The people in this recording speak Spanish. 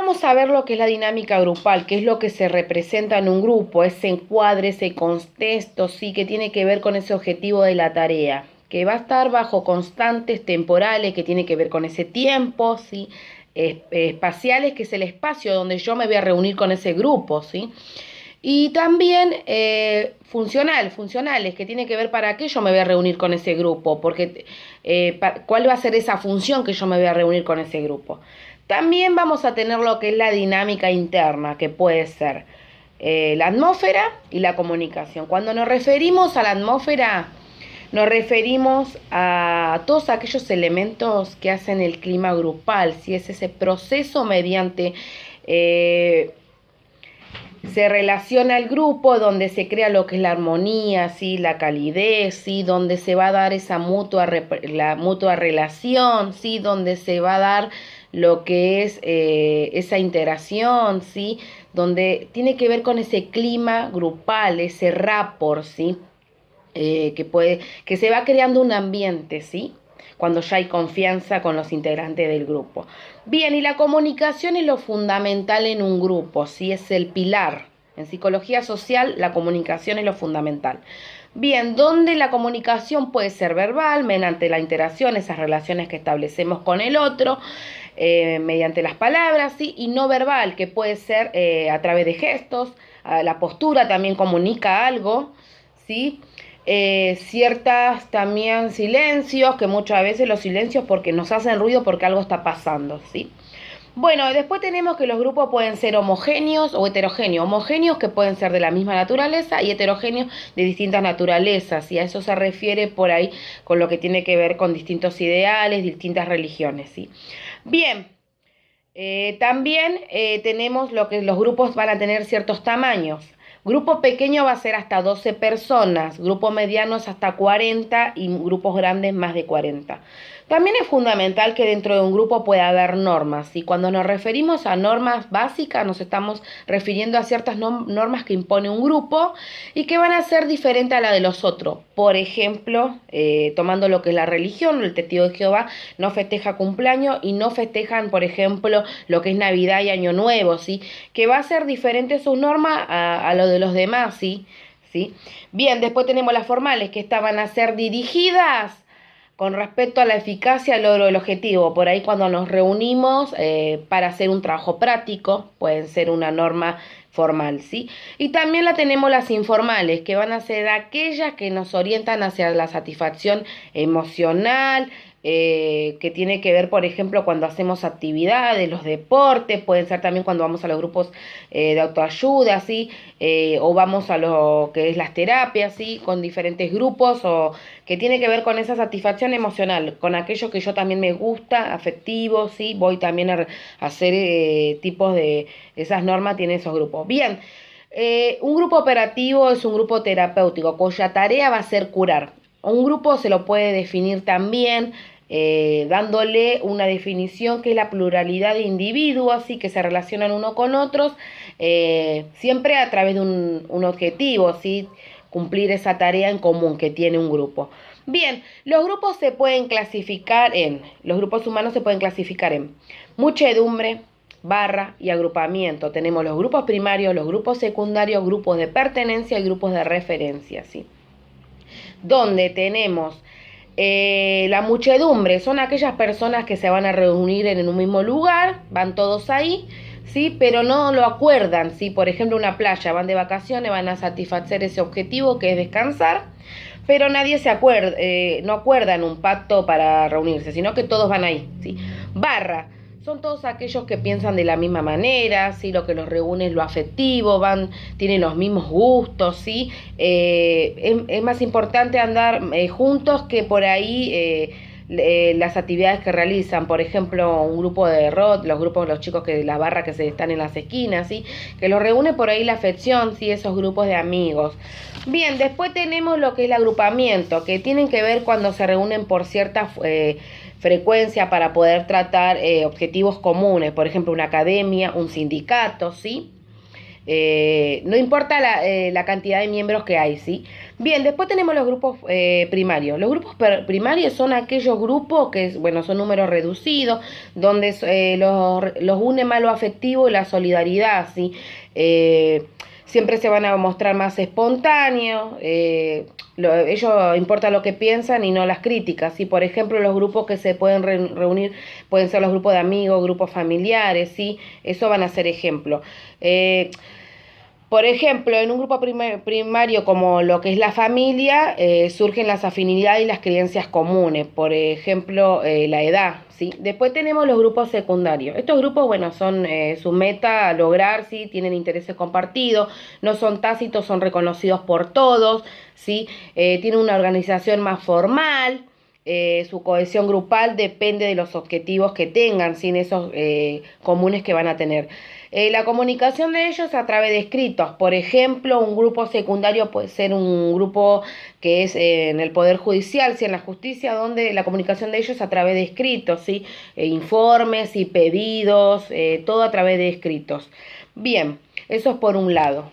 vamos a ver lo que es la dinámica grupal, que es lo que se representa en un grupo, ese encuadre, ese contexto, sí, que tiene que ver con ese objetivo de la tarea, que va a estar bajo constantes temporales, que tiene que ver con ese tiempo, sí, espaciales, que es el espacio donde yo me voy a reunir con ese grupo, sí. Y también funcionales, que tiene que ver para qué yo me voy a reunir con ese grupo, porque cuál va a ser esa función que yo me voy a reunir con ese grupo. También vamos a tener lo que es la dinámica interna, que puede ser la atmósfera y la comunicación. Cuando nos referimos a la atmósfera, nos referimos a todos aquellos elementos que hacen el clima grupal, si es ese proceso mediante se relaciona el grupo, donde se crea lo que es la armonía, ¿sí? La calidez, ¿sí? Donde se va a dar esa la mutua relación, ¿sí? Donde se va a dar lo que es esa integración, ¿sí? Donde tiene que ver con ese clima grupal, ese rapport, ¿sí? Que se va creando un ambiente, ¿sí? Cuando ya hay confianza con los integrantes del grupo. Bien, y la comunicación es lo fundamental en un grupo, ¿sí? Es el pilar. En psicología social, la comunicación es lo fundamental. Bien, donde la comunicación puede ser verbal, mediante la interacción, esas relaciones que establecemos con el otro, mediante las palabras, ¿sí? Y no verbal, que puede ser a través de gestos, la postura también comunica algo, ¿sí? Ciertas también silencios, que muchas veces los silencios porque nos hacen ruido porque algo está pasando, ¿sí? Bueno, después tenemos que los grupos pueden ser homogéneos o heterogéneos. Homogéneos que pueden ser de la misma naturaleza y heterogéneos de distintas naturalezas. Y a eso se refiere por ahí con lo que tiene que ver con distintos ideales, distintas religiones, ¿sí? Bien, también tenemos lo que los grupos van a tener ciertos tamaños. Grupo pequeño va a ser hasta 12 personas, grupos medianos hasta 40 y grupos grandes más de 40. También es fundamental que dentro de un grupo pueda haber normas. Y cuando nos referimos a normas básicas, nos estamos refiriendo a ciertas normas que impone un grupo y que van a ser diferentes a la de los otros. Por ejemplo, tomando lo que es la religión, el testigo de Jehová no festeja cumpleaños y no festejan, por ejemplo, lo que es Navidad y Año Nuevo, ¿sí? Que va a ser diferente sus normas a lo de los demás, ¿sí? ¿Sí? Bien, después tenemos las formales, que estas van a ser dirigidas con respecto a la eficacia al logro del objetivo. Por ahí cuando nos reunimos para hacer un trabajo práctico, pueden ser una norma formal, ¿sí? Y también la tenemos las informales, que van a ser aquellas que nos orientan hacia la satisfacción emocional, que tiene que ver, por ejemplo, cuando hacemos actividades, los deportes, pueden ser también cuando vamos a los grupos de autoayuda, ¿sí? O vamos a lo que es las terapias, ¿sí? Con diferentes grupos, o que tiene que ver con esa satisfacción emocional, con aquello que yo también me gusta, afectivo, ¿sí? Voy también a hacer tipos de esas normas, tiene esos grupos. Bien. Un grupo operativo es un grupo terapéutico cuya tarea va a ser curar. Un grupo se lo puede definir también dándole una definición que es la pluralidad de individuos, así que se relacionan uno con otros, siempre a través de un objetivo, ¿sí? Cumplir esa tarea en común que tiene un grupo. Bien, los grupos humanos se pueden clasificar en muchedumbre, barra y agrupamiento. Tenemos los grupos primarios, los grupos secundarios, grupos de pertenencia y grupos de referencia, ¿sí? Donde tenemos la muchedumbre, son aquellas personas que se van a reunir en un mismo lugar, van todos ahí, ¿sí? Pero no lo acuerdan, ¿sí? Por ejemplo, una playa, van de vacaciones, van a satisfacer ese objetivo que es descansar, pero nadie se acuerda, no acuerdan un pacto para reunirse, sino que todos van ahí, ¿sí? Barra, son todos aquellos que piensan de la misma manera, ¿sí? Lo que los reúne es lo afectivo, tienen los mismos gustos, ¿sí? Es más importante andar juntos que por ahí las actividades que realizan. Por ejemplo, un grupo de rock, los chicos que las barras que se están en las esquinas, ¿sí? Que los reúne por ahí la afección, ¿sí? Esos grupos de amigos. Bien, después tenemos lo que es el agrupamiento, que tienen que ver cuando se reúnen por cierta frecuencia para poder tratar objetivos comunes, por ejemplo, una academia, un sindicato, ¿sí? No importa la cantidad de miembros que hay, ¿sí? Bien, después tenemos los grupos primarios. Los grupos primarios son aquellos grupos que, bueno, son números reducidos, donde los une más lo afectivo y la solidaridad, ¿sí? Siempre se van a mostrar más espontáneos, ellos importa lo que piensan y no las críticas, ¿sí? Por ejemplo, los grupos que se pueden reunir pueden ser los grupos de amigos, grupos familiares, ¿sí? Eso van a ser ejemplos. Por ejemplo, en un grupo primario como lo que es la familia, surgen las afinidades y las creencias comunes, por ejemplo, la edad, ¿sí? Después tenemos los grupos secundarios. Estos grupos, bueno, son su meta a lograr, ¿sí? Tienen intereses compartidos, no son tácitos, son reconocidos por todos, ¿sí? Tienen una organización más formal. Su cohesión grupal depende de los objetivos que tengan, sin esos comunes que van a tener. La comunicación de ellos a través de escritos. Por ejemplo, un grupo secundario puede ser un grupo que es en el Poder Judicial, ¿sí? En la justicia, donde la comunicación de ellos a través de escritos, ¿sí? Informes y pedidos, todo a través de escritos. Bien, eso es por un lado.